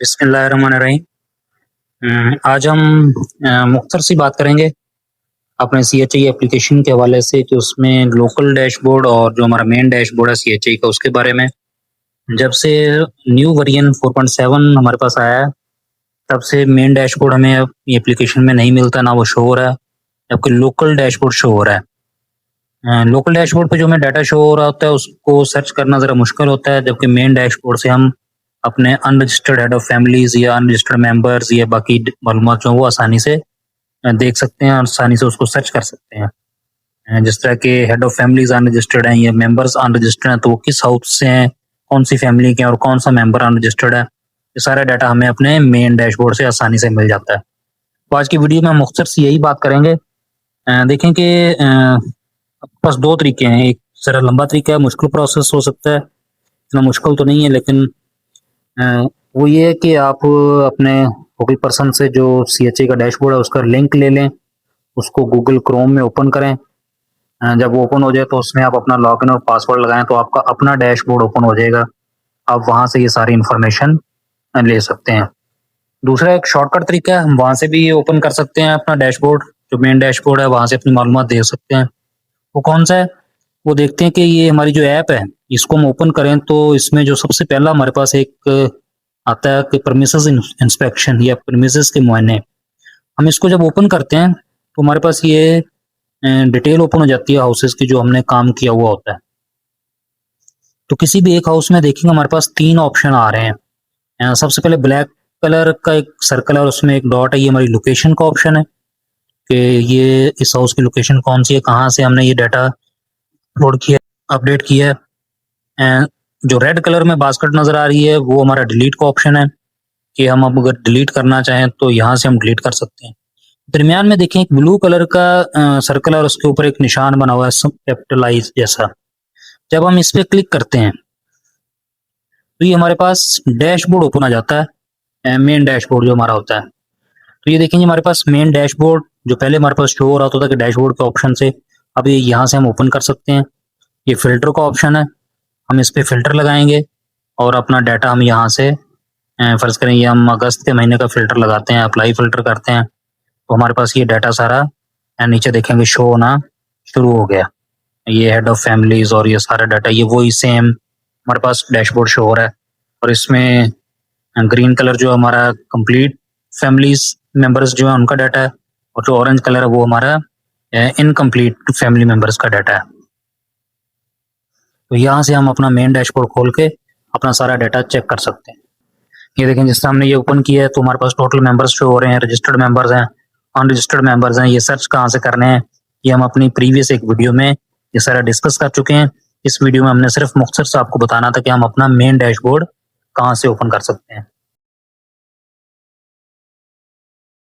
बिस्मिल्लाहिर्रहमानिर्रहीम। आज हम मुख्तसर सी बात करेंगे अपने सीएचई एप्लीकेशन के हवाले से कि उसमें लोकल डैशबोर्ड और जो हमारा मेन डैशबोर्ड है सीएचई का उसके बारे में। जब से न्यू वर्जन 4.7 हमारे पास आया है तब से मेन डैशबोर्ड हमें अब एप्लीकेशन में नहीं मिलता, ना वो शो हो रहा है, जबकि लोकल डैशबोर्ड शो हो रहा है। लोकल डैशबोर्ड पे जो हमें डाटा शो हो रहा होता है उसको सर्च करना ज़रा मुश्किल होता है, जबकि मेन डैशबोर्ड से हम अपने अनरजिस्टर्ड हेड ऑफ फैमिलीज या अनरजिस्टर्ड मेंबर्स या बाकी मालूमात जो वो आसानी से देख सकते हैं और आसानी से उसको सर्च कर सकते हैं। जिस तरह के हेड ऑफ फैमिलीज अनरजिस्टर्ड हैं या मेंबर्स अनरजिस्टर्ड हैं तो वो किस हाउस से हैं, कौन सी फैमिली के हैं और कौन सा मेंबर अनरजिस्टर्ड है, ये सारा डाटा हमें अपने मेन डैशबोर्ड से आसानी से मिल जाता है। तो आज की वीडियो में हम मुख्तसर से यही बात करेंगे। देखें कि बस दो तरीके हैं, एक ज़रा लंबा तरीका है, मुश्किल प्रोसेस हो सकता है, इतना मुश्किल तो नहीं है, लेकिन वो ये है कि आप अपने गूगल पर्सन से जो सीएचई का डैशबोर्ड है उसका लिंक ले लें, उसको गूगल क्रोम में ओपन करें। जब वो ओपन हो जाए तो उसमें आप अपना लॉगिन और पासवर्ड लगाएं तो आपका अपना डैशबोर्ड ओपन हो जाएगा। आप वहाँ से ये सारी इन्फॉर्मेशन ले सकते हैं। दूसरा एक शॉर्टकट तरीका है, हम वहाँ से भी ओपन कर सकते हैं अपना डैशबोर्ड, जो मेन डैशबोर्ड है वहाँ से अपनी मालूमात देख सकते हैं। वो कौन सा है, वो देखते हैं कि ये हमारी जो ऐप है इसको हम ओपन करें तो इसमें जो सबसे पहला हमारे पास एक आता है कि प्रीमिसेस इंस्पेक्शन या प्रीमिसेस के मुआयने। हम इसको जब ओपन करते हैं तो हमारे पास ये डिटेल ओपन हो जाती है हाउसेस की जो हमने काम किया हुआ होता है। तो किसी भी एक हाउस में देखेंगे हमारे पास तीन ऑप्शन आ रहे हैं। सबसे पहले ब्लैक कलर का एक सर्कल है और उसमें एक डॉट है, ये हमारी लोकेशन का ऑप्शन है कि ये इस हाउस की लोकेशन कौन सी है, कहाँ से हमने ये डाटा अपलोड किया, अपडेट किया है। जो रेड कलर में बास्केट नजर आ रही है वो हमारा डिलीट का ऑप्शन है कि हम अब अगर डिलीट करना चाहें तो यहाँ से हम डिलीट कर सकते हैं। दरमियान में देखें एक ब्लू कलर का सर्कल है और उसके ऊपर एक निशान बना हुआ है कैपिटलाइज जैसा। जब हम इस पर क्लिक करते हैं तो ये हमारे पास डैशबोर्ड ओपन आ जाता है, मेन डैशबोर्ड जो हमारा होता है। तो ये देखेंगे हमारे पास मेन डैशबोर्ड जो पहले हमारे पास शो हो रहा होता था कि डैशबोर्ड के ऑप्शन से, अब ये यहाँ से हम ओपन कर सकते हैं। ये फिल्टर का ऑप्शन है, हम इस पर फिल्टर लगाएंगे और अपना डाटा हम यहाँ से फर्ज करें ये हम अगस्त के महीने का फिल्टर लगाते हैं, अप्लाई फिल्टर करते हैं तो हमारे पास ये डाटा सारा नीचे देखेंगे शो होना शुरू हो गया। ये हेड ऑफ फैमिलीज और ये सारा डाटा ये वही सेम हमारे पास डैशबोर्ड शो हो रहा है। और इसमें ग्रीन कलर जो हमारा कंप्लीट फैमिलीज मेंबर्स जो है उनका डाटा है और जो ऑरेंज कलर है वो हमारा इनकम्प्लीट फैमिली मेंबर्स का डाटा है। तो यहाँ से हम अपना मेन डैशबोर्ड खोल के अपना सारा डाटा चेक कर सकते हैं। ये देखें जिस हमने ये ओपन किया है तो हमारे पास टोटल मेंबर्स शो हो रहे हैं, रजिस्टर्ड मेंबर्स हैं, अनरजिस्टर्ड मेंबर्स हैं। ये सर्च कहाँ से करने हैं ये हम अपनी प्रीवियस एक वीडियो में ये सारा डिस्कस कर चुके हैं। इस वीडियो में हमने सिर्फ मुख्तसर से आपको बताना था कि हम अपना मेन डैशबोर्ड कहाँ से ओपन कर सकते हैं।